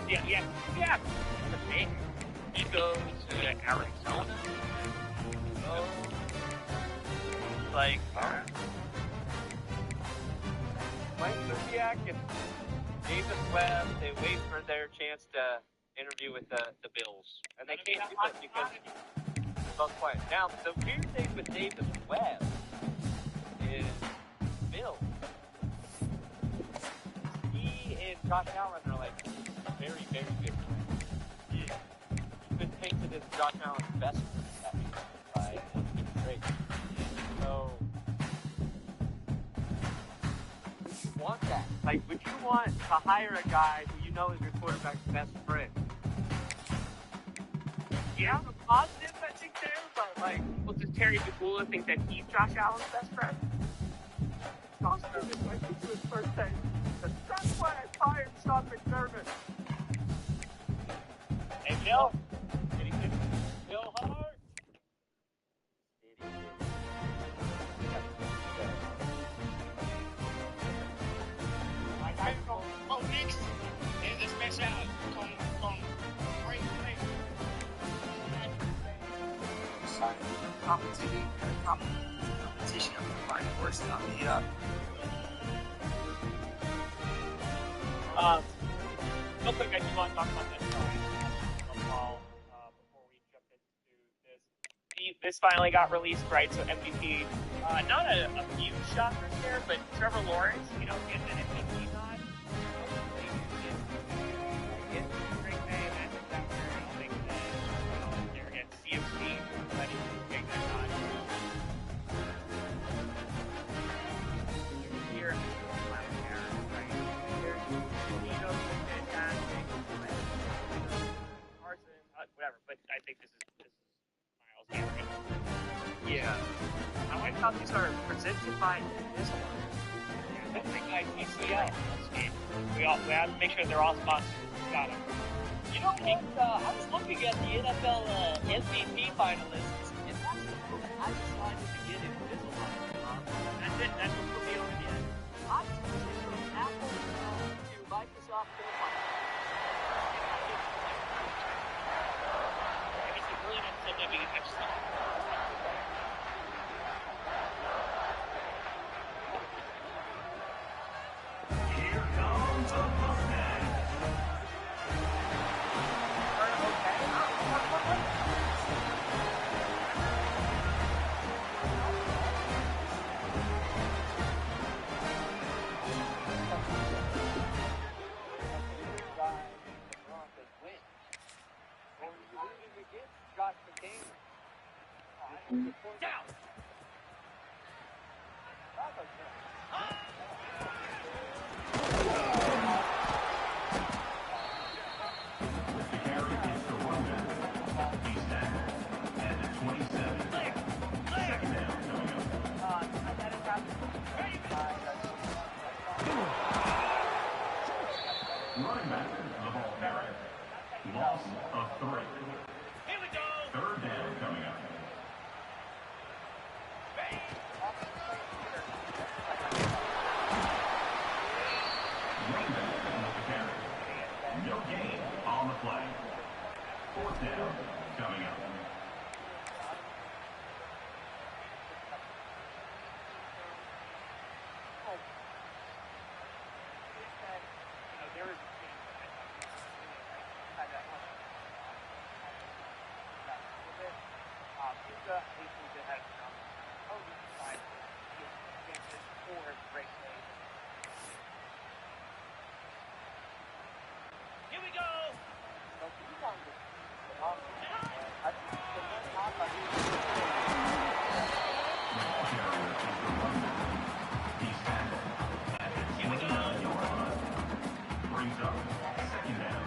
Yeah. He goes to Arizona. Like, Mike Kubiak and Davis Webb, they wait for their chance to interview with the Bills. And they can't do it because they're both quiet. Now, the weird thing with Davis Webb is Bill. He and Josh Allen are like very, very good friends. Yeah. He's been painted as Josh Allen's best friend by Drake. So, would you want that? Like, would you want to hire a guy who you know is your quarterback's best friend? Yeah, the positives I think there, but like, well, does Terry Pegula think that he's Josh Allen's best friend? Josh Allen might be to his first day. That's why I fired Sean McDermott. Hey, Bill. Bill Hart. Oh, next is a special con great competition of the fight works on the Real quick, I just want to talk about this before we jump into this. This finally got released, right? So MVP, not a huge shockers there, but Trevor Lawrence, gets an MVP nod. CFC, letting him take that nod. Here, whatever, but I think this is Miles Garrett. Yeah. I like how these are presented by Invisalign. I think ITCL. We have to make sure they're all sponsored. Got it. You know what? I was looking at the NFL MVP finalists, and that's cool. I decided to get Invisalign. That's it. That's what put me over the edge. I switched from Apple to Microsoft Copilot. Maybe next time. Here comes a Monday. Down. Running back, the ball carrier. Loss of 3. Here we go. 3rd down coming up. Running back with the carry. No gain on the play. 4th down coming up. Here we go. He's tackled at the 29-yard line. Brings up 2nd down.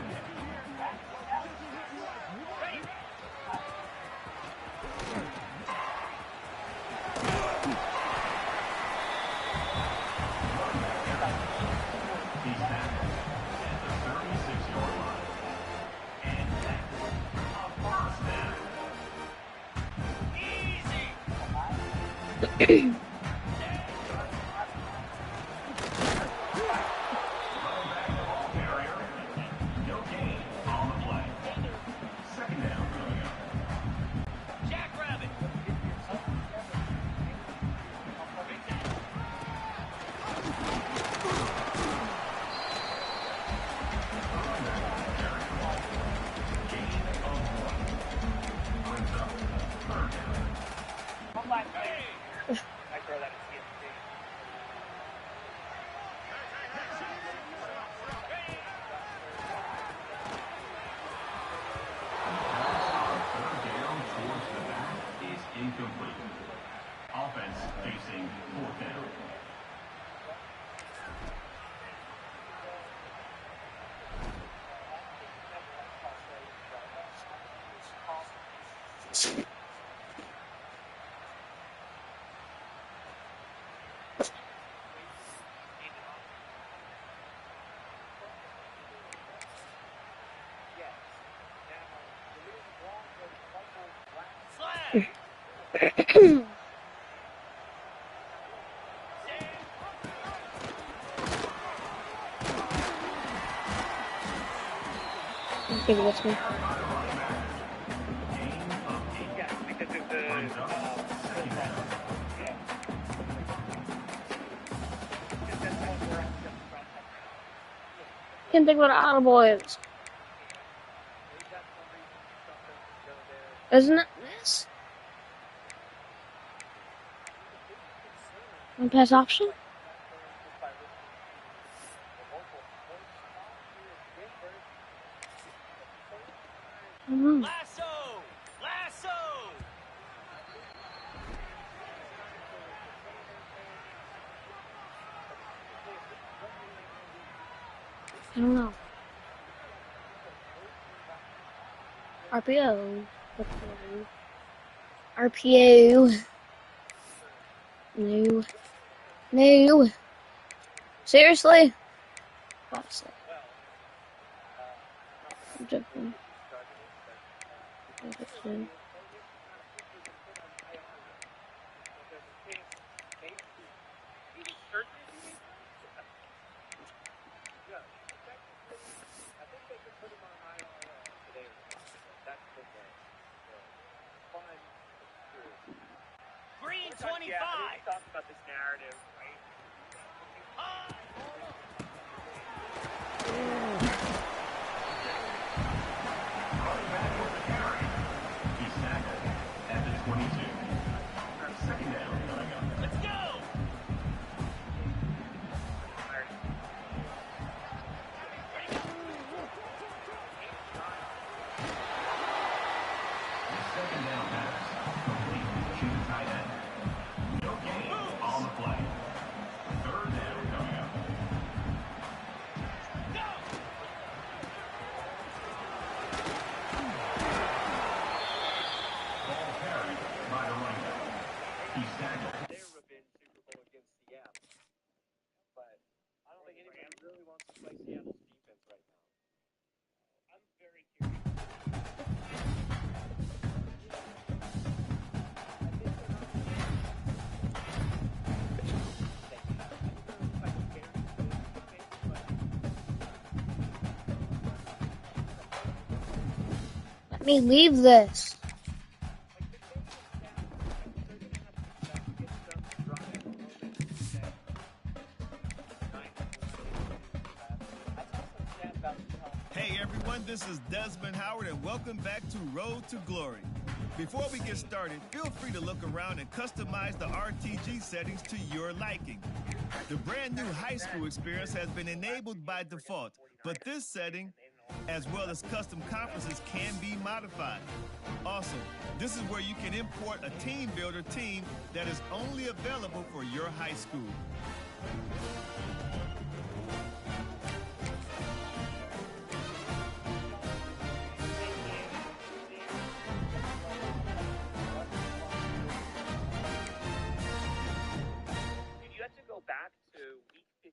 He's tackled at the 36-yard line. And that's a first down. Easy. Running back the ball carrier. No gain Give it to me. Yeah, because of the Can't think what an audible is. Isn't it this? One pass option? I don't know. Lasso! Lasso! I don't know. RPO. RPO. No. No. Seriously? What's that? I'm joking. Green 25! Yeah, we talked about this narrative, right? He's tackled at the 22. Second down coming up. Let's go! Second down pass. Complete to the tight end. No gain on the play. Third down coming up. Ball carried by the running back. He's tackled. They would have been Super Bowl against Seattle. But I don't think anybody really wants to play Seattle's defense right now. I'm very curious. Let me leave this. Hey everyone, this is Desmond Howard and welcome back to Road to Glory. Before we get started, feel free to look around and customize the RTG settings to your liking. The brand new high school experience has been enabled by default, but this setting, as well as custom conferences, can be modified. Also, this is where you can import a team builder team that is only available for your high school. You have to go back to week 15,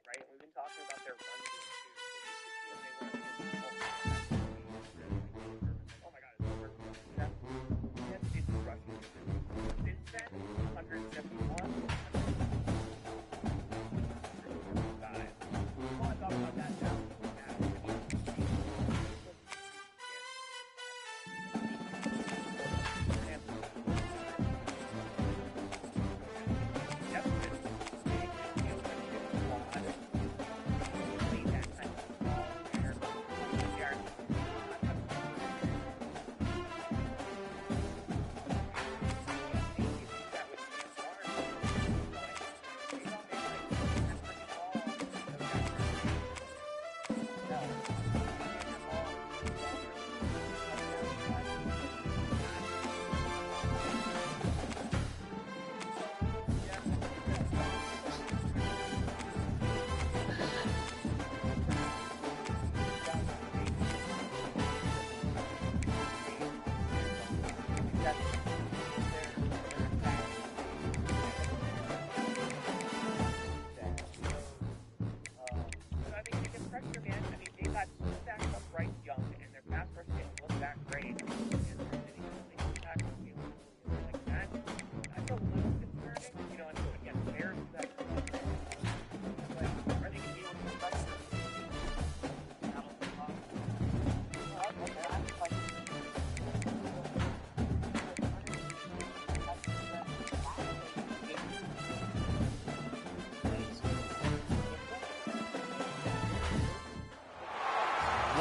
right? We've been talking about their run game too. Oh my God, it's over. It's rushing. Since then, 171. Well, I thought about that now.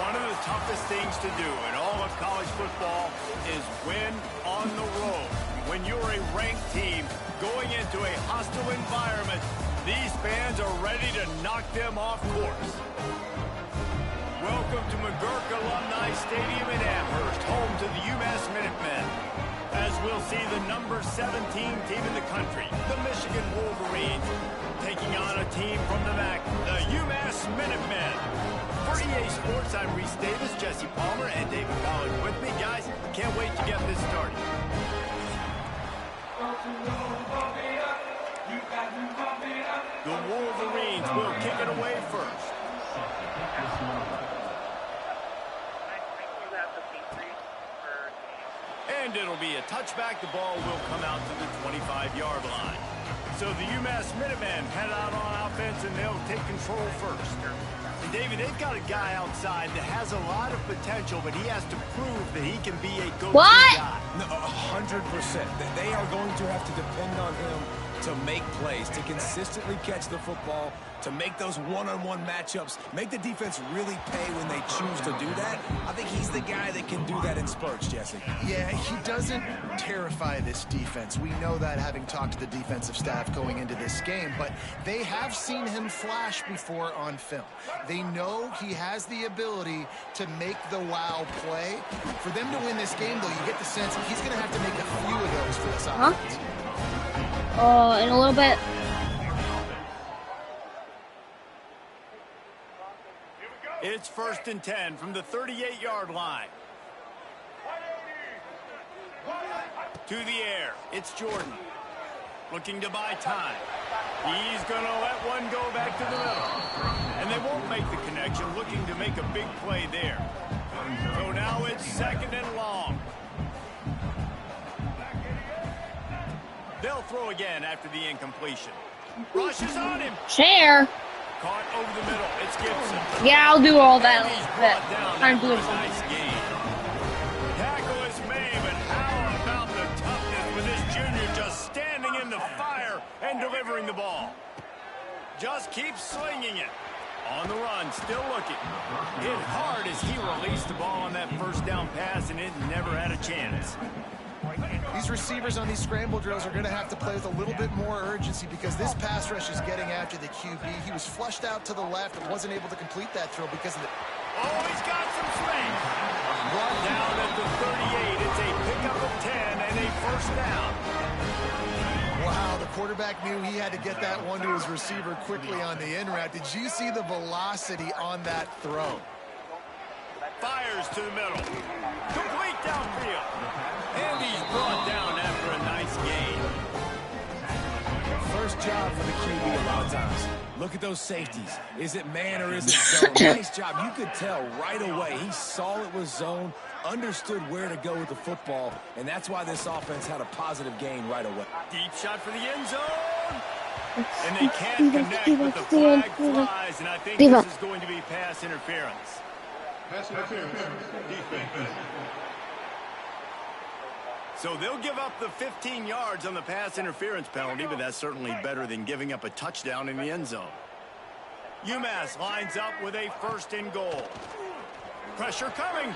One of the toughest things to do in all of college football is win on the road. When you're a ranked team going into a hostile environment, these fans are ready to knock them off course. Welcome to McGurk Alumni Stadium in Amherst, home to the UMass Minutemen. As we'll see the number 17 team in the country, the Michigan Wolverines, taking on a team from the MAC, the UMass Minutemen. For EA Sports, I'm Reese Davis, Jesse Palmer, and David Collins with me. Guys, can't wait to get this started. The Wolverines will kick it away first. And it'll be a touchback. The ball will come out to the 25-yard line. So the UMass Minutemen head out on offense, and they'll take control first. And David, they've got a guy outside that has a lot of potential, but he has to prove that he can be a go-to guy. No, 100%. They are going to have to depend on him to make plays, to consistently catch the football, to make those one-on-one matchups, make the defense really pay when they choose to do that. I think he's the guy that can do that in spurts, Jesse. Yeah, he doesn't terrify this defense. We know that, having talked to the defensive staff going into this game, but they have seen him flash before on film. They know he has the ability to make the wow play. For them to win this game, though, you get the sense that he's going to have to make a few of those for this offense. Oh, in a little bit. It's 1st and 10 from the 38-yard line. To the air, it's Jordan. Looking to buy time. He's going to let one go back to the middle. And they won't make the connection, looking to make a big play there. So now it's 2nd and long. They'll throw again after the incompletion. Rush is on him. Share. Caught over the middle. It's Gibson. Yeah, I'll do all that. I'm doing nice game. Tackle is made, but how about the toughness with this junior just standing in the fire and delivering the ball? Just keeps slinging it. On the run, still looking. Hit hard as he released the ball on that first down pass, and it never had a chance. These receivers on these scramble drills are going to have to play with a little bit more urgency because this pass rush is getting after the QB. He was flushed out to the left and wasn't able to complete that throw because of the... Oh, he's got some space. Brought down at the 38. It's a pickup of 10 and a first down. Wow, the quarterback knew he had to get that one to his receiver quickly on the in route. Did you see the velocity on that throw? Fires to the middle. Complete downfield. And he's brought down after a nice gain. First job for the QB a lot of times. Look at those safeties. Is it man or is it zone? Nice job. You could tell right away. He saw it was zone, understood where to go with the football, and that's why this offense had a positive gain right away. Deep shot for the end zone. And they can't connect, but the flag flies, and I think this is going to be pass interference. Pass interference. Defense. So they'll give up the 15 yards on the pass interference penalty, but that's certainly better than giving up a touchdown in the end zone. UMass lines up with a 1st and goal. Pressure coming.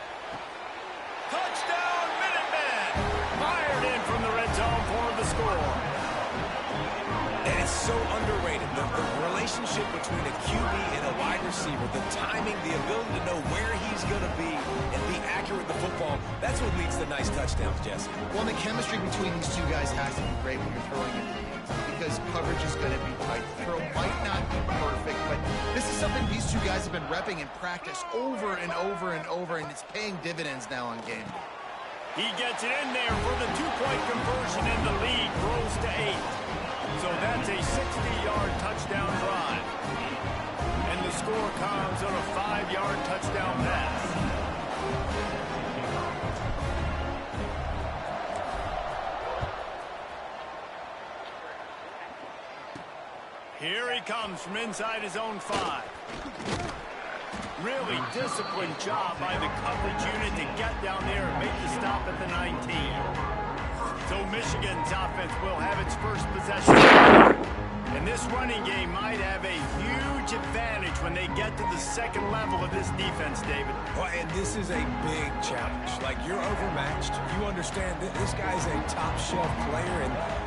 Touchdown, Minutemen! Fired in from the red zone for the score. And it's so underrated. The relationship between a QB and a wide receiver, the timing, the ability to know where he's going to be and be accurate with the football, that's what leads to nice touchdowns, Jesse. Well, the chemistry between these two guys has to be great when you're throwing it because coverage is going to be tight. The throw might not be perfect, but this is something these two guys have been repping in practice over and over and over, and it's paying dividends now on game day. He gets it in there for the 2-point conversion, and the lead grows to 8. So that's a 60-yard touchdown drive. And the score comes on a 5-yard touchdown pass. Here he comes from inside his own 5. Really disciplined job by the coverage unit to get down there and make the stop at the 19. So Michigan's offense will have its first possession. And this running game might have a huge advantage when they get to the second level of this defense, David. Well, and this is a big challenge. Like, you're overmatched. You understand that this guy's a top-shelf player.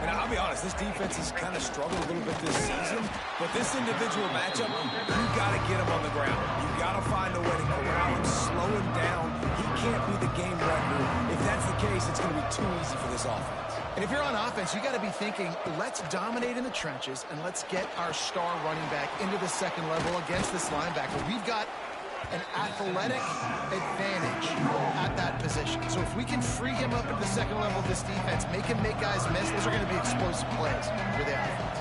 And I'll be honest, this defense has kind of struggled a little bit this season. But this individual matchup, you got to get him on the ground. You got to find a way to corral him, slow him down. He can't be the game wrecker. If that's the case, it's going to be too easy for this offense. And if you're on offense, you got to be thinking, let's dominate in the trenches and let's get our star running back into the second level against this linebacker. We've got an athletic advantage at that position. So if we can free him up into the second level of this defense, make him make guys miss, those are going to be explosive plays for the offense.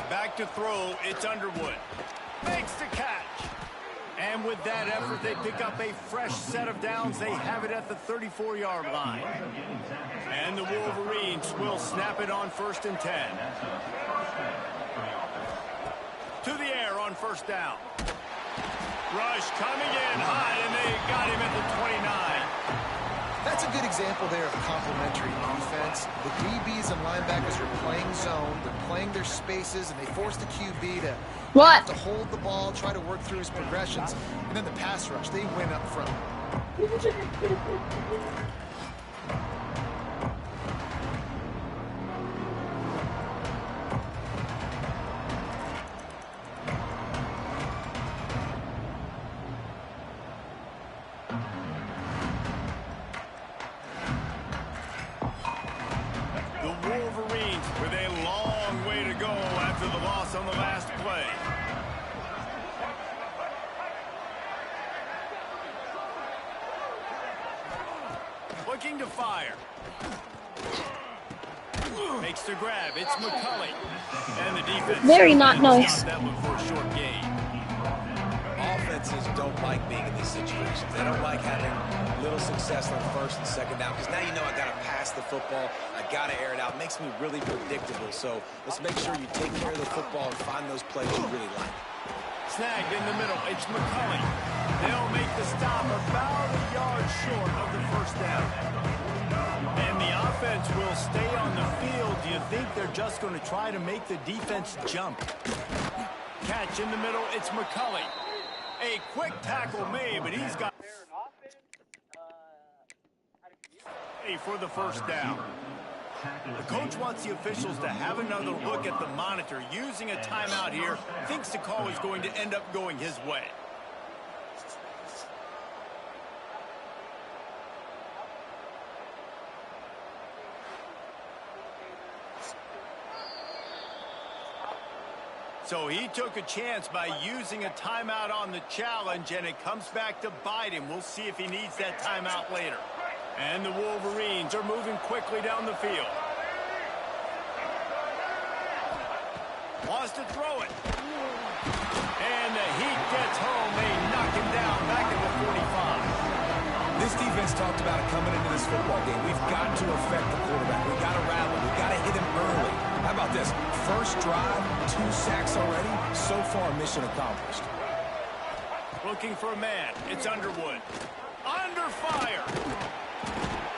Back to throw, it's Underwood. Makes the catch. And with that effort, they pick up a fresh set of downs. They have it at the 34-yard line. And the Wolverines will snap it on 1st and 10. To the air on 1st down. Rush coming in high, and they got him at the 29. That's a good example there of complementary defense. The DBs and linebackers are playing zone. They're playing their spaces, and they force the QB to have to hold the ball, try to work through his progressions. And then the pass rush, they win up front. Wolverines with a long way to go after the loss on the last play. Looking to fire. Makes the grab. It's McCulley. And the defense. Very not nice. That one for a short gain. Offenses don't like being in these situations. They don't like having little success on 1st and 2nd down, because now you know I got to pass the football. I got to air it out. It makes me really predictable. So let's make sure you take care of the football and find those plays you really like. Snagged in the middle. It's McCulley. They'll make the stop about a yard short of the 1st down. And the offense will stay on the field. Do you think they're just going to try to make the defense jump? Catch in the middle. It's McCulley. A quick tackle made, but he's got for the 1st down. The coach wants the officials to have another look at the monitor. Using a timeout here, thinks the call is going to end up going his way. So he took a chance by using a timeout on the challenge, and it comes back to bite him. We'll see if he needs that timeout later. And the Wolverines are moving quickly down the field. Wants to throw it. And the Heat gets home. They knock him down back at the 45. This defense talked about it coming into this football game. We've got to affect the quarterback. We've got to rattle him. We've got to hit him early. How about this? First drive, 2 sacks already. So far, mission accomplished. Looking for a man. It's Underwood. Under fire.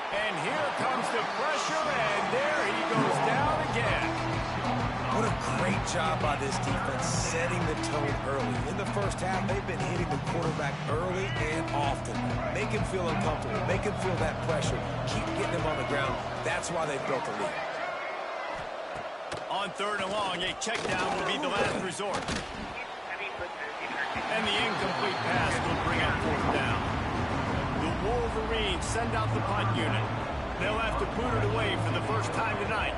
And here comes the pressure, and there he goes down again. What a great job by this defense setting the tone early. In the 1st half, they've been hitting the quarterback early and often. Make him feel uncomfortable. Make him feel that pressure. Keep getting him on the ground. That's why they've built the lead. On 3rd and long, a check down will be the last resort. And the incomplete pass will bring up 4th down. The Wolverines send out the punt unit. They'll have to boot it away for the first time tonight.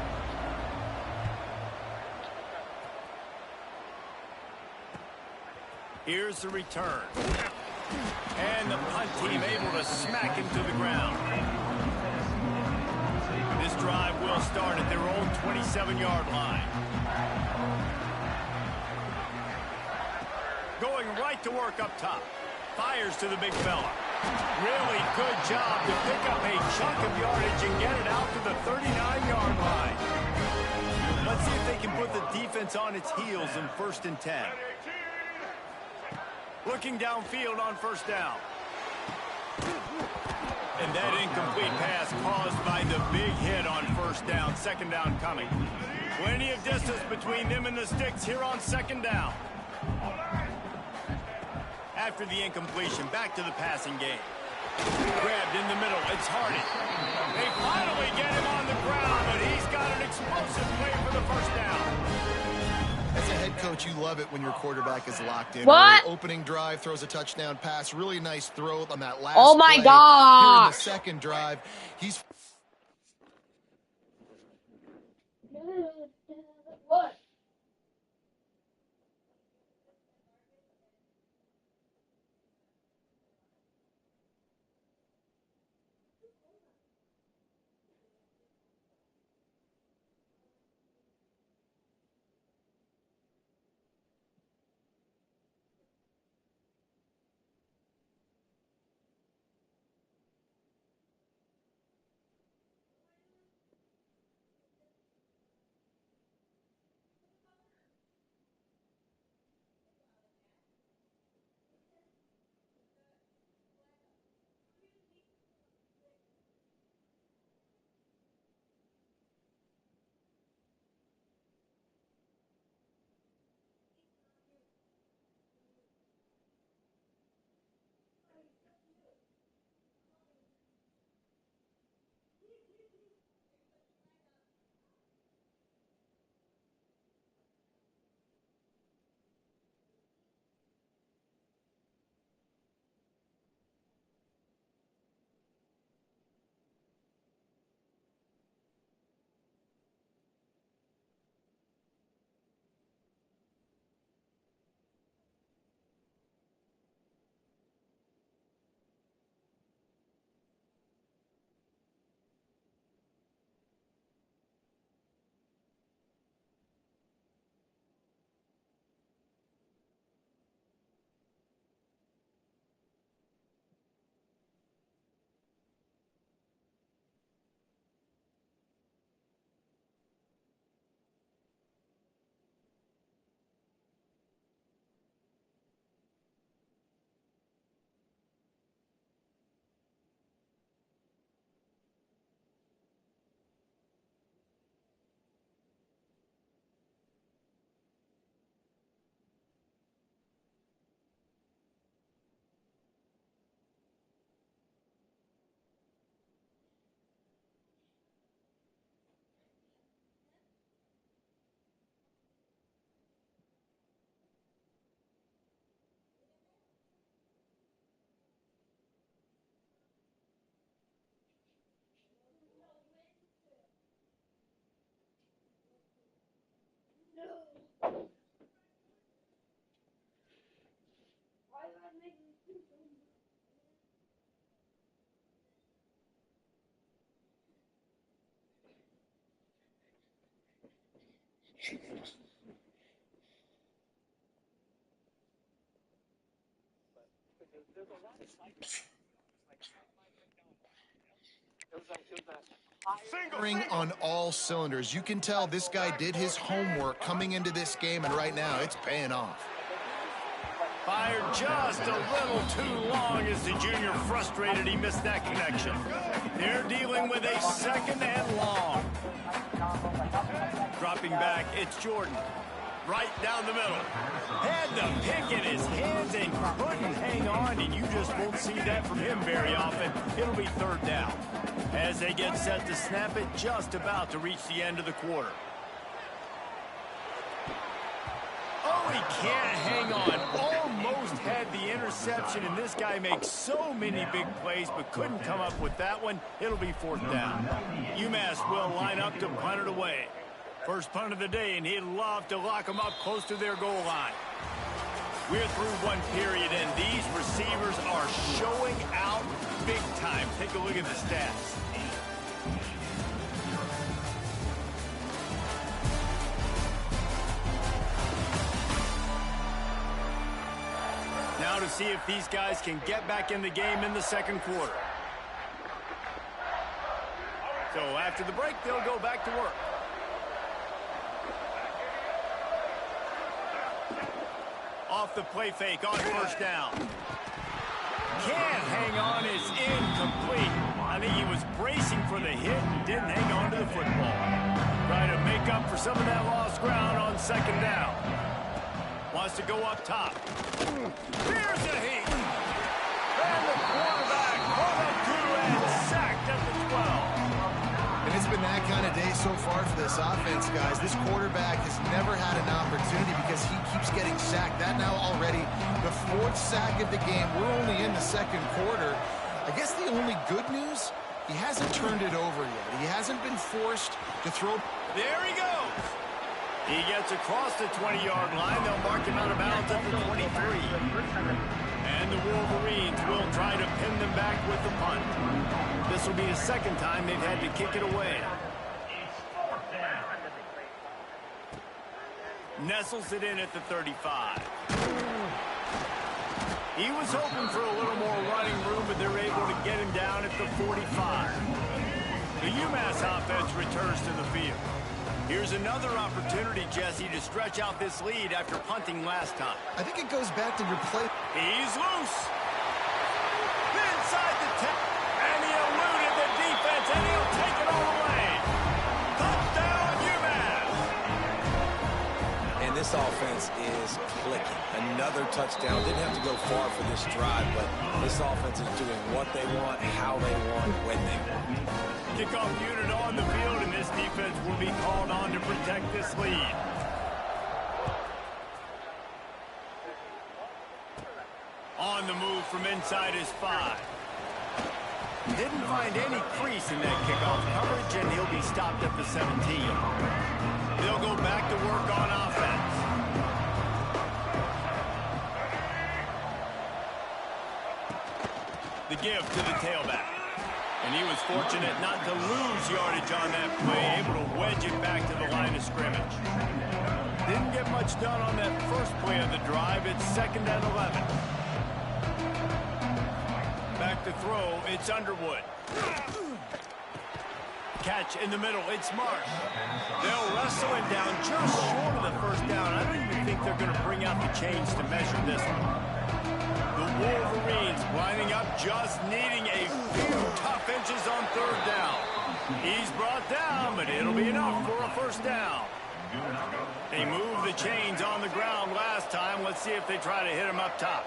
Here's the return. And the punt team able to smack him to the ground. This drive will start at their own 27-yard line. Going right to work up top. Fires to the big fella. Really good job to pick up a chunk of yardage and get it out to the 39-yard line. Let's see if they can put the defense on its heels in 1st and 10. Looking downfield on 1st down. And that incomplete pass caused by the big hit on first down. Second down coming. Plenty of distance between them and the sticks here on second down. After the incompletion, back to the passing game. Grabbed in the middle. It's Hardy. They finally get him on the ground, but he's got an explosive play for the first down. As a head coach, you love it when your quarterback is locked in. What? Opening drive, throws a touchdown pass. Really nice throw on that last Oh my play. gosh. Here in the second drive, he's... What? Firing on all cylinders. You can tell this guy did his homework coming into this game, and right now it's paying off. Fired just a little too long as the junior frustrated he missed that connection. They're dealing with a second and long. Dropping back, it's Jordan. Right down the middle. Had the pick in his hands and couldn't hang on, and you just won't see that from him very often. It'll be third down. As they get set to snap it, just about to reach the end of the quarter. Oh, he can't hang on. Almost had the interception, and this guy makes so many big plays, but couldn't come up with that one. It'll be fourth down. UMass will line up to punt it away. First punt of the day, and he'd love to lock them up close to their goal line. We're through one period, and these receivers are showing out big time. Take a look at the stats. Now to see if these guys can get back in the game in the second quarter. So after the break, they'll go back to work. Off the play fake on first down. Can't hang on, is incomplete. running. He was bracing for the hit and didn't hang on to the football. Trying to make up for some of that lost ground on second down. Wants to go up top. Here's a heat. And the quarterback pulled up through and sacked at the 12. And it's been that kind of day so far for this offense, guys. This quarterback has never had an opportunity because he keeps getting sacked. That now already the 4th sack of the game. We're only in the 2nd quarter. I guess the only good news, he hasn't turned it over yet. He hasn't been forced to throw. There he goes. He gets across the 20-yard line. They'll mark him out of bounds at the 23. And the Wolverines will try to pin them back with the punt. This will be the 2nd time they've had to kick it away. Nestles it in at the 35. He was hoping for a little more running room, but they're able to get him down at the 45. The UMass offense returns to the field. Here's another opportunity, Jesse, to stretch out this lead after punting last time. I think it goes back to your play. He's loose. Inside the 10. And he eluded the defense, and he'll take it all away. Touchdown, UMass. And this offense is clicking. Another touchdown. Didn't have to go far for this drive, but this offense is doing what they want, how they want, when they want. Kickoff unit on the field, and this defense will be called on to protect this lead. On the move from inside his 5. Didn't find any crease in that kickoff coverage, and he'll be stopped at the 17. They'll go back to work on offense. The give to the tailback. And he was fortunate not to lose yardage on that play, able to wedge it back to the line of scrimmage. Didn't get much done on that first play of the drive. It's 2nd and 11. Back to throw, it's Underwood. Catch in the middle, it's Marsh. They'll wrestle it down just short of the 1st down. I don't even think they're going to bring out the chains to measure this one. The Wolverines lining up, just needing a few tough inches on 3rd down. He's brought down, but it'll be enough for a 1st down. They moved the chains on the ground last time. Let's see if they try to hit him up top.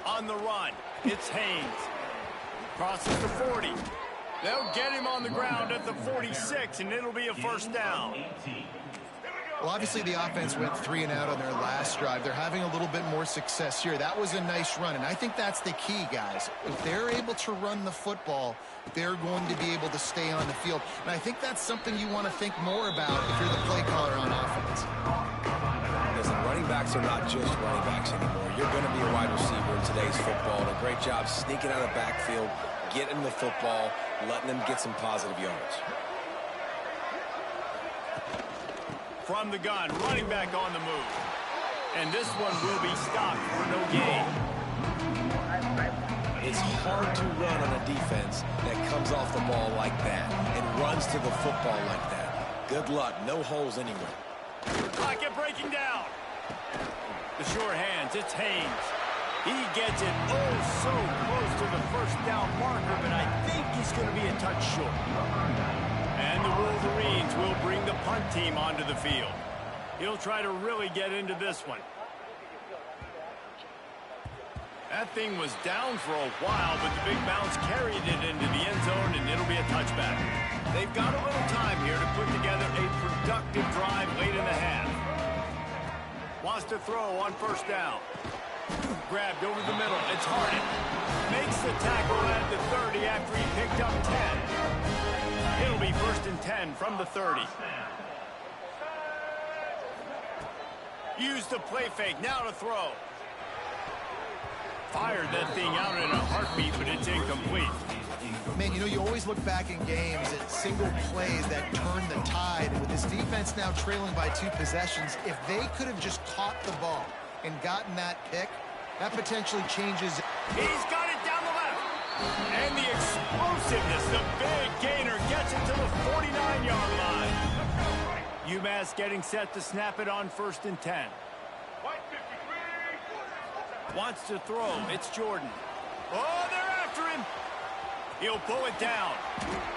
On the run, it's Haynes. Crosses the 40. They'll get him on the ground at the 46, and it'll be a 1st down. Well, obviously the offense went 3 and out on their last drive. They're having a little bit more success here. That was a nice run, and I think that's the key, guys. If they're able to run the football, they're going to be able to stay on the field. And I think that's something you want to think more about if you're the play caller on offense. Listen, running backs are not just running backs anymore. You're going to be a wide receiver in today's football. And a great job sneaking out of the backfield, getting the football, letting them get some positive yards. From the gun, running back on the move. And this one will be stopped for no gain. It's hard to run on a defense that comes off the ball like that and runs to the football like that. Good luck. No holes anywhere. Pocket breaking down. The sure hands, it's Haynes. He gets it so close to the 1st down marker, but I think he's going to be a touch short. And the Wolverines will bring the punt team onto the field. He'll try to really get into this one. That thing was down for a while, but the big bounce carried it into the end zone, and it'll be a touchback. They've got a little time here to put together a productive drive late in the half. Wants to throw on 1st down. Grabbed over the middle. It's Harden. Makes the tackle at the 30 after he picked up 10. It'll be 1st and 10 from the 30. Use the play fake. Now to throw. Fired that thing out in a heartbeat, but it's incomplete. Man, you know, you always look back in games at single plays that turn the tide. And with this defense now trailing by 2 possessions, if they could have just caught the ball and gotten that pick, that potentially changes. He's got it down the left. And the explosiveness, the big gainer gets it to the 49-yard line. UMass getting set to snap it on 1st and 10. Wants to throw. It's Jordan. Oh, they're after him. He'll pull it down.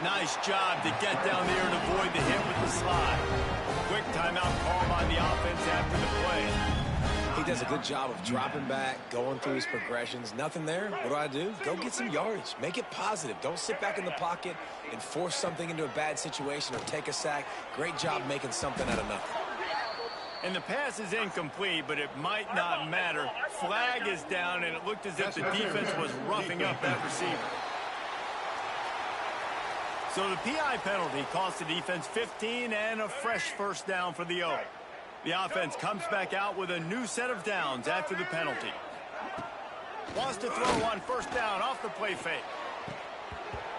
Nice job to get down there and avoid the hit with the slide. Quick timeout call on the offense after the play. He does a good job of dropping back, going through his progressions. Nothing there. What do? Go get some yardage. Make it positive. Don't sit back in the pocket and force something into a bad situation or take a sack. Great job making something out of nothing. And the pass is incomplete, but it might not matter. Flag is down, and it looked as if the defense was roughing up that receiver. So the PI penalty cost the defense 15 and a fresh first down for the O. The offense comes back out with a new set of downs after the penalty. Wants to throw on first down off the play fake.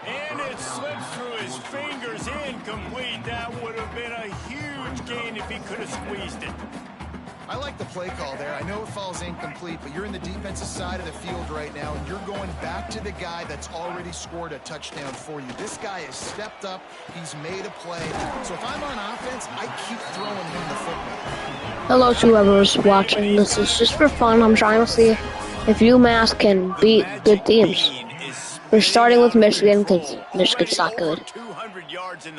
And it slips through his fingers, incomplete. That would have been a huge gain if he could have squeezed it. I like the play call there. I know it falls incomplete, but you're in the defensive side of the field right now, and you're going back to the guy that's already scored a touchdown for you. This guy has stepped up. He's made a play. So if I'm on offense, I keep throwing him the football. Hello to whoever's watching. This is just for fun. I'm trying to see if UMass can beat good teams. We're starting with Michigan because Michigan's not good.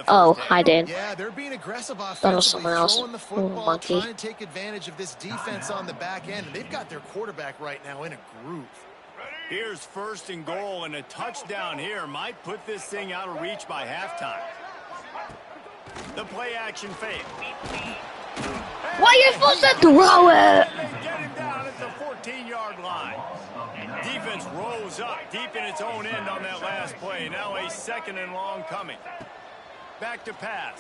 Oh, hi, Dan. Yeah, they're being aggressive That was someone else. throwing the football, Monkey. trying to take advantage of this defense on the back end. They've got their quarterback right now in a groove. Here's first and goal, and a touchdown here might put this thing out of reach by halftime. The play action fake. Why are you supposed to throw it? Get him down at the 14-yard line. Defense rose up deep in its own end on that last play. Now a second and long coming. Back to pass.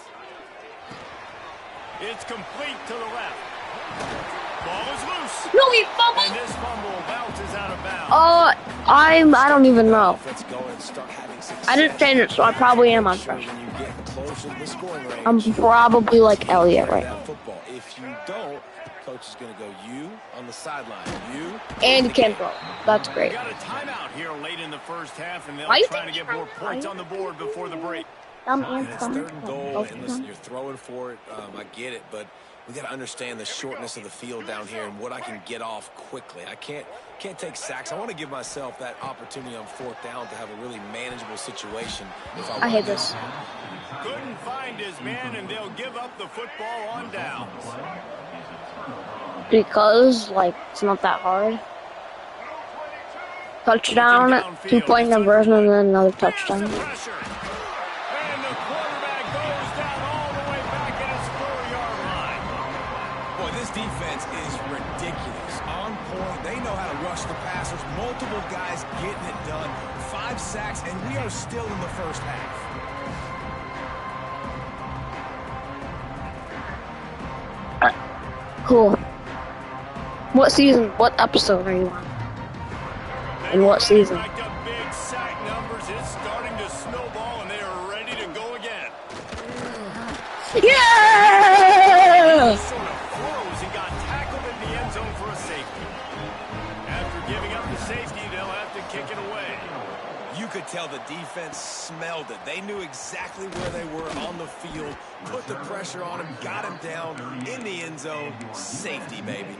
It's complete to the left. Ball is loose. No, he fumbled. And this fumble bounces out of bounds. I don't even know. I didn't change it, so I probably am on fresh. I'm probably like Elliot right now. If you don't, coach is going to go you on the sideline. You and you can throw. That's great. Got a timeout here late in the first half, and they'll Why you try to get more points on the board before the break. It's third and goal, and listen, you're throwing for it. I get it, but we got to understand the shortness of the field down here and what I can get off quickly. I can't take sacks. I want to give myself that opportunity on fourth down to have a really manageable situation. I hate this. Couldn't find his man, and they'll give up the football on downs. Because, like, it's not that hard. Touchdown, 2-point conversion, and then another touchdown. And the quarterback goes down all the way back at his 4-yard line. Boy, this defense is ridiculous. On point. They know how to rush the passers. Multiple guys getting it done. 5 sacks, and we are still in the first half. Cool. What season, what episode are you on? In what season? Racked up big sack numbers. It's starting to snowball, and they are ready to go again. Yeah! Sort of froze and got tackled in the end zone for a safety. After giving up the safety, they'll have to kick it away. You could tell the defense smelled it. They knew exactly where they were on the field, put the pressure on him, got him down in the end zone. Safety, baby.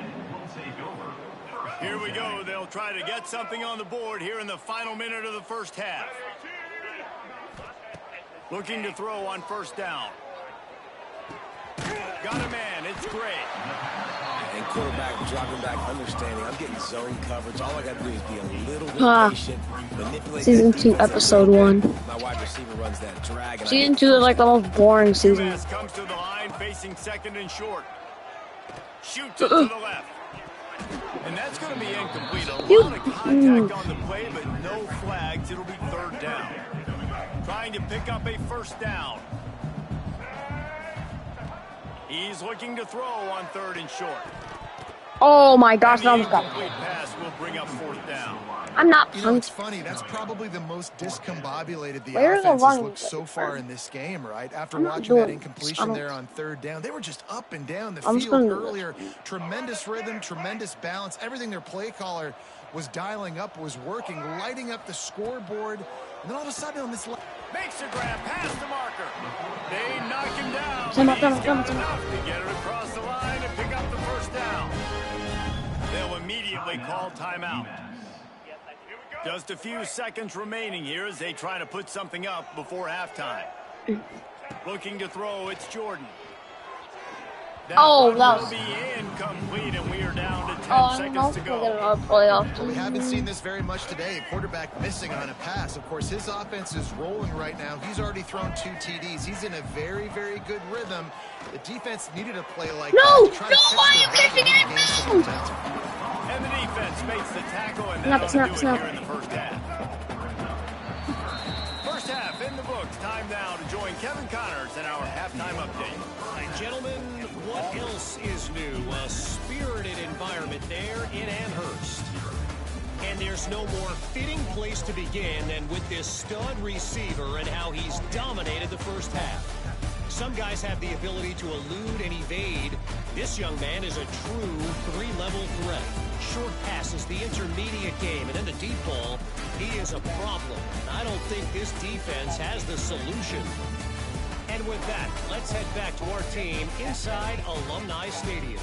Here we go. They'll try to get something on the board here in the final minute of the first half. Looking to throw on first down. Got a man. It's great. And quarterback dropping back, understanding. I'm getting zone coverage. All I got to do is be a little bit patient. Manipulate Season 2, episode 1. My wide receiver runs that drag. And Season 2 is like the most boring season. Comes to the line, facing second and short. Shoots it to the left. And that's going to be incomplete. A lot of contact on the play, but no flags. It'll be third down. Trying to pick up a first down. He's looking to throw on third and short. Oh my gosh, that And was the bad. incomplete pass will bring up fourth down. I'm not You know, it's pumped. funny. That's probably the most discombobulated the Where are the offense has running looked so far in this game, right? After I'm not watching that doing this. I incompletion don't- there on third down, they were just up and down the I'm just field gonna do this. earlier. Tremendous rhythm, tremendous balance. Everything their play caller was dialing up was working, lighting up the scoreboard. And then all of a sudden on this... Makes a grab past the marker. They knock him down. Time out, He's time out, time got out. enough to get it across the line and pick up the first down. They'll immediately immediately call timeout. Just a few seconds remaining here as they try to put something up before halftime. Looking to throw, it's Jordan. That Oh, one that will was... be incomplete, and we are down to 10 I don't seconds know to if we're go. gonna playoff. We haven't seen this very much today. A quarterback missing on a pass. Of course, his offense is rolling right now. He's already thrown 2 TDs. He's in a very, very good rhythm. The defense needed a play like No! that to try No! to Why are you catch kicking them it? some momentum. And the defense makes the tackle, and Snap, that'll snap, do it snap. here in the first half. First half in the books. Time now to join Kevin Connors in our halftime update. All right, gentlemen, what else is new? A spirited environment there in Amherst. And there's no more fitting place to begin than with this stud receiver and how he's dominated the first half. Some guys have the ability to elude and evade. This young man is a true 3-level threat. Short passes, the intermediate game, and then the deep ball. He is a problem. I don't think this defense has the solution. And with that, let's head back to our team inside Alumni Stadium.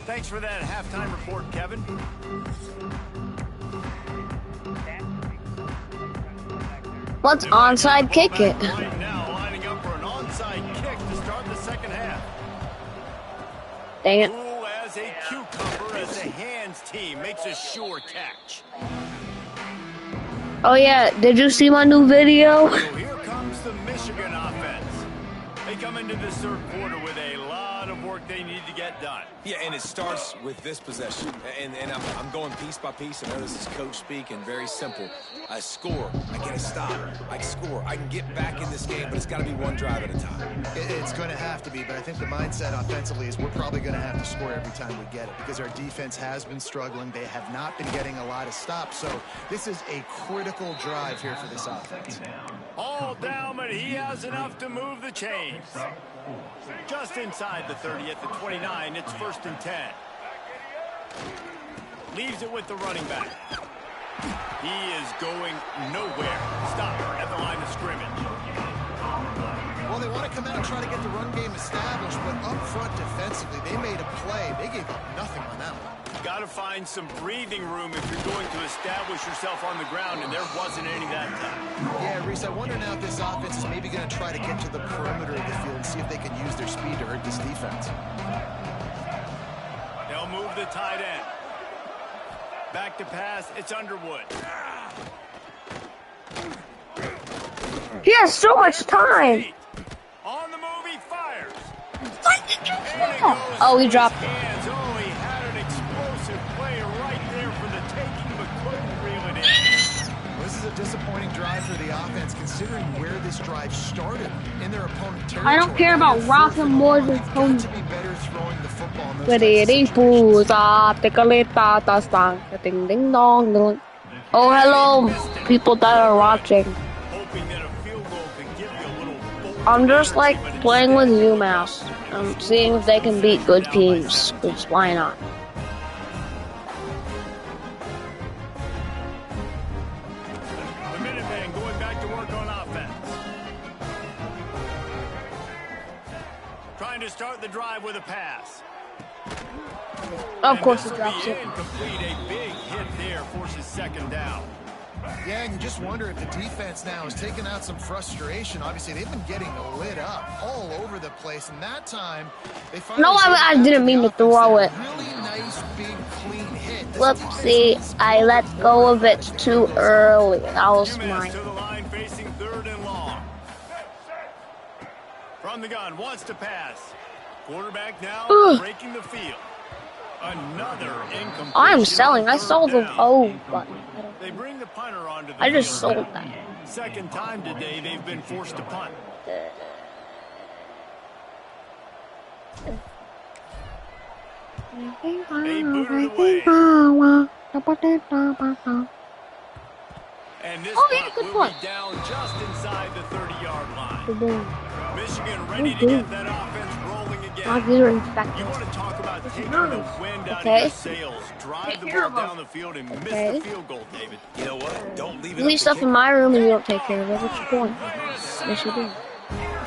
Thanks for that halftime report, Kevin. Let's onside kick it. Right now, lining up for an onside kick to start the second half. Dang it. Cool as a cucumber as the hands team makes a sure catch. Oh yeah, did you see my new video? So here comes the Michigan offense. They come into this third quarter with a lot of work they need to get done. Yeah, and it starts with this possession. And I'm going piece by piece. I know this is coach speak and very simple. I score. I get a stop. I score. I can get back in this game, but it's got to be one drive at a time. It's going to have to be, but I think the mindset offensively is we're probably going to have to score every time we get it because our defense has been struggling. They have not been getting a lot of stops, so this is a critical drive here for this offense. All down, but he has enough to move the chains. Just inside the 30 at the 29, it's 1st and 10. Leaves it with the running back. He is going nowhere. Stop at the line of scrimmage. Well, they want to come out and try to get the run game established, but up front defensively, they made a play. They gave up nothing on that one. Got to find some breathing room if you're going to establish yourself on the ground, and there wasn't any that time. Yeah, Reese, I wonder now if this offense is maybe going to try to get to the perimeter of the field and see if they can use their speed to hurt this defense. They'll move the tight end. Back to pass, it's Underwood. He has so much time. On the move, he fires. What did you do? Oh, he dropped it. Hands. Oh, he had an explosive play right there for the taking, but couldn't reel it in. Well, this is a disappointing drive for the offense, considering where this drive started in their opponent territory. I don't care about rocking more than got to be better throwing the football in those ding dong. Oh, hello, people that are watching. Hoping that a field goal could give you a little I'm just like playing with UMass. I'm seeing if they can beat good teams, because why not? The Minutemen going back to work on offense. Trying to start the drive with a pass. Of course he he drops it. Incomplete. A big hit there forces 2nd down. Yeah, and you just wonder if the defense now is taking out some frustration. Obviously, they've been getting lit up all over the place, and that time they finally... No, I didn't mean to throw it. Really nice, big, clean hit. This Whoopsie, I let go of it too early. That was UMass mine. to the line facing 3rd and long. From the gun, wants to pass. Quarterback now breaking the field. Another incomplete. I'm selling. I sold the O button. They bring the punter onto the I just field. sold that. 2nd time today they've been forced to punt. They booted away. And this punt good will punt. be down just inside the 30-yard line. Michigan ready to get that offense rolling again. Like these are infected. You want to talk about taking the wind out of Okay. your sails. Drive the ball down the field and miss the field goal, David. You know what? Don't leave it You up leave to stuff in kicker. my room and you don't take care of it. What's your point? Yes, you do.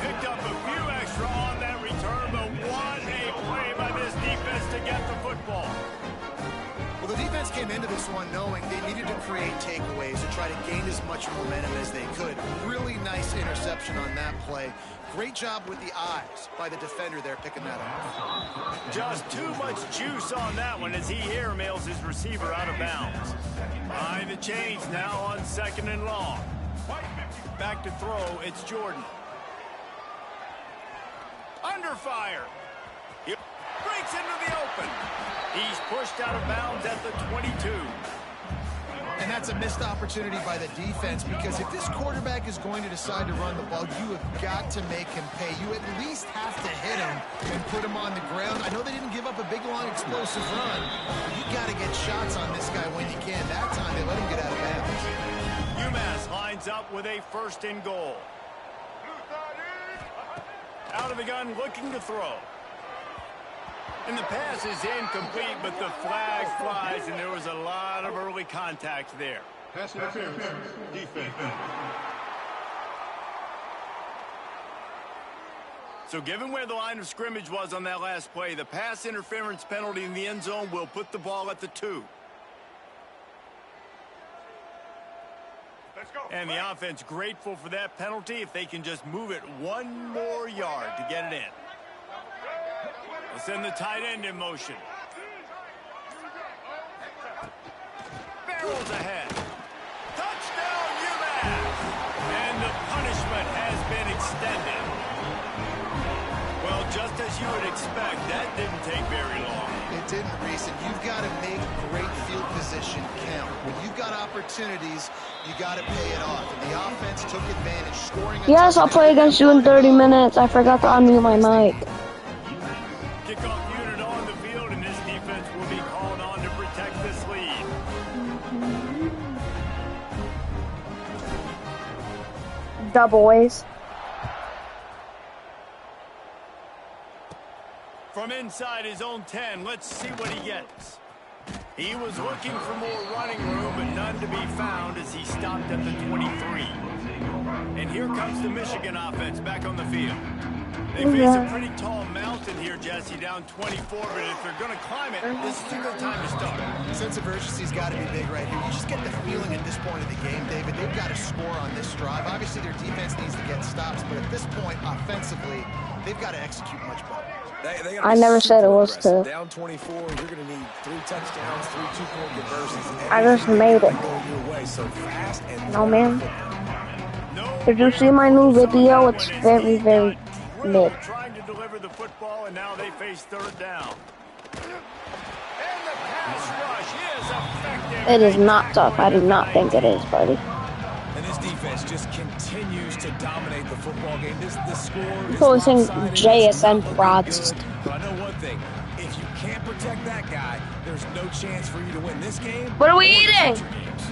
Picked up a few extra on that return, but what a play by this defense to get the football. Well, the defense came into this one knowing they needed to create takeaways to try to gain as much momentum as they could. Really nice interception on that play. Great job with the eyes by the defender there picking that up. Just too much juice on that one as he airmails his receiver out of bounds. Behind the chains now on 2nd and long. Back to throw, it's Jordan. Under fire. He breaks into the open. He's pushed out of bounds at the 22. And that's a missed opportunity by the defense because if this quarterback is going to decide to run the ball, you have got to make him pay. You at least have to hit him and put him on the ground. I know they didn't give up a big, long, explosive run, but you got to get shots on this guy when you can. That time, they let him get out of bounds. UMass lines up with a 1st and goal. Out of the gun, looking to throw. And the pass is incomplete, but the flag flies, and there was a lot of early contact there. Pass interference. Defense. So given where the line of scrimmage was on that last play, the pass interference penalty in the end zone will put the ball at the 2. Let's go. And the offense grateful for that penalty if they can just move it 1 more yard to get it in. They'll send the tight end in motion. Barrels ahead. Touchdown, UMass! And the punishment has been extended. Well, just as you would expect, that didn't take very long. It didn't, Reese, and you've got to make great field position count. When you've got opportunities, you got to pay it off. And the offense took advantage, scoring a Yes, I'll play against you in 30 minutes. I forgot to unmute my mic. Kickoff unit on the field, and this defense will be called on to protect this lead. The boys. From inside his own 10, let's see what he gets. He was looking for more running room, but none to be found as he stopped at the 23. And here comes the Michigan offense back on the field. They face a pretty tall mountain here, Jesse, down 24, but if they're going to climb it, this is a good time to start. Sense of urgency's got to be big right here. You just get the feeling at this point of the game, David, they've got to score on this drive. Obviously, their defense needs to get stops, but at this point, offensively, they've got to execute much better. I never said it was to. Down 24, you're going to need 3 touchdowns, 3 two-point conversions. I just made it. Your way so fast and No, man. Did you see my new video? It's very, very mid. Trying to deliver the football, and now they face 3rd down. And the pass rush is effective. It is not tough. I do not think it is, buddy. And this defense just continues to dominate the football game. This score is Posting lopsided. JSN It's frauds. good, but I know one thing. If you can't protect that guy, there's no chance for you to win this game. What are we or the eating? future games.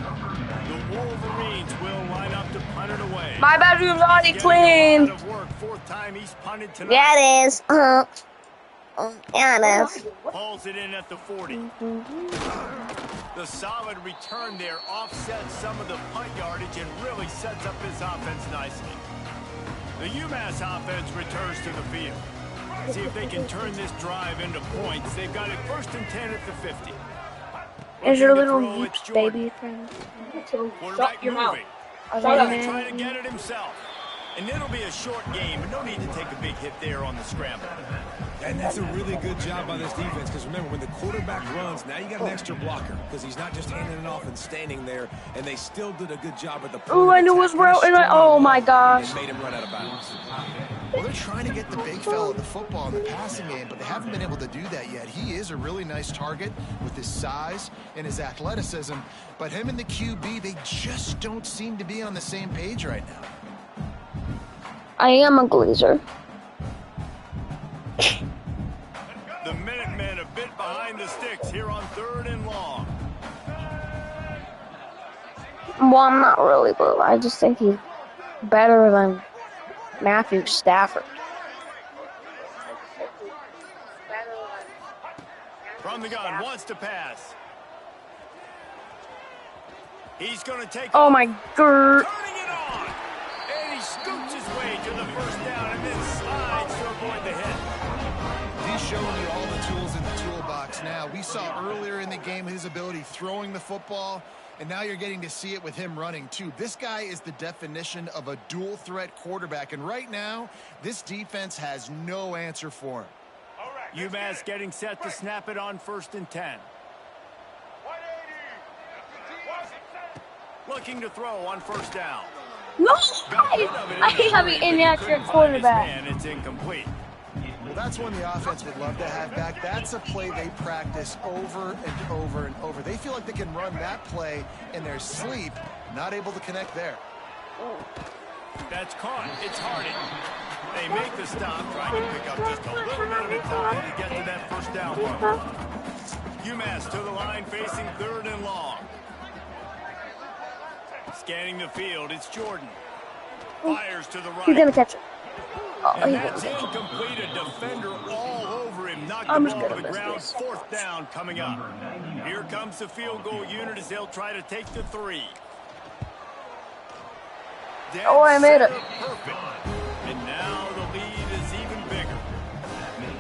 The Wolverines will line up to punt it away. My bedroom's already Getting a clean. lot of work. 4th time he's punted tonight. Yeah, it is. Yeah, it is. Hauls it in at the 40. The solid return there offsets some of the punt yardage and really sets up his offense nicely. The UMass offense returns to the field. See if they can turn this drive into points. They've got it 1st and 10 at the 50. Is your Looking to little throw, it's Jordan. baby friend? Quarterback moving. Trying to get it himself. And it'll be a short game, but no need to take a big hit there on the scramble. And that's a really good job by this defense because remember, when the quarterback runs, now you got an extra blocker because he's not just handing it off and standing there, and they still did a good job at the point. Oh, I knew it was real, and oh my gosh. And made him run out of bounds. Well, they're trying to get the big fella the football in the passing game, but they haven't been able to do that yet. He is a really nice target with his size and his athleticism, but him and the QB, they just don't seem to be on the same page right now. I am a glazer. The Minutemen a bit behind the sticks here on 3rd and long. Well, I'm not really, but I just think he's better than Matthew Stafford. From the gun, wants to pass. He's going to take Oh off. my god. Turning it on. And he scoots his way to the first down and then slides to avoid the hit. He's showing you all the tools in the toolbox now. We saw earlier in the game his ability throwing the football, and now you're getting to see it with him running too. This guy is the definition of a dual threat quarterback, and right now this defense has no answer for him. UMass getting set to snap it on 1st and 10. Looking to throw on 1st down. No, I have an inaccurate quarterback. And it's incomplete. Well, that's one the offense would love to have back. That's a play they practice over and over and over. They feel like they can run that play in their sleep, not able to connect there. That's caught. It's Harding. They make the stop, trying to pick up just a little bit of time to get to that 1st down mark. UMass to the line, facing 3rd and long. Scanning the field, it's Jordan. Fires to the right. He's gonna catch it. Oh, And he's that's gonna catch it. incomplete. A defender all over him. Knocked the I'm just ball to gonna the miss ground. this. 4th down coming up. Here comes the field goal unit as they'll try to take the 3. Dead Oh, I made it. center, perfect. And now the lead is even bigger.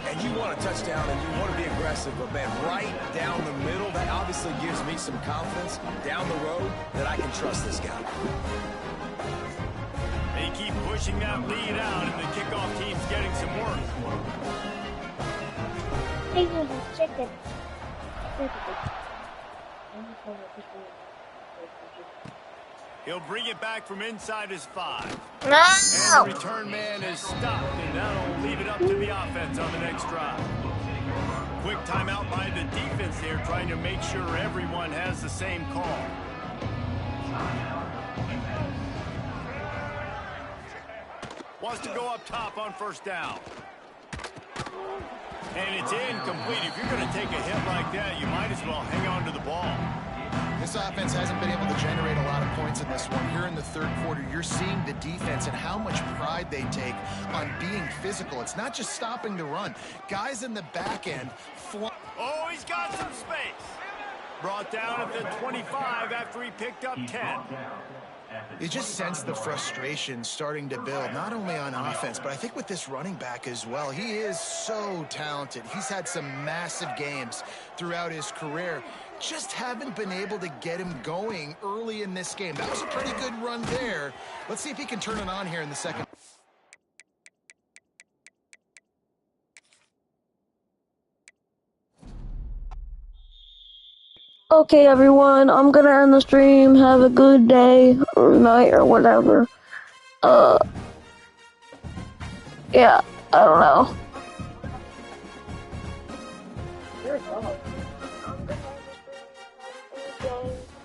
And you want a touchdown and you want to be aggressive, but man, right down the middle, that obviously gives me some confidence down the road that I can trust this guy. They keep pushing that lead out, and the kickoff team's getting some work. Hey, here's a chicken. He'll bring it back from inside his 5. And No! the return man is stopped, and that'll leave it up to the offense on the next drive. Quick timeout by the defense there, trying to make sure everyone has the same call. Wants to go up top on 1st down. And it's incomplete. If you're going to take a hit like that, you might as well hang on to the ball. This offense hasn't been able to generate a lot of points in this one. Here in the 3rd quarter, you're seeing the defense and how much pride they take on being physical. It's not just stopping the run. Guys in the back end. Oh, he's got some space. Brought down at the 25 after he picked up 10. You just sense the frustration starting to build, not only on offense, but I think with this running back as well. He is so talented. He's had some massive games throughout his career. Just haven't been able to get him going early in this game. That was a pretty good run there. Let's see if he can turn it on here in the second. Okay, everyone, I'm gonna end the stream. Have a good day or night or whatever. Yeah, I don't know.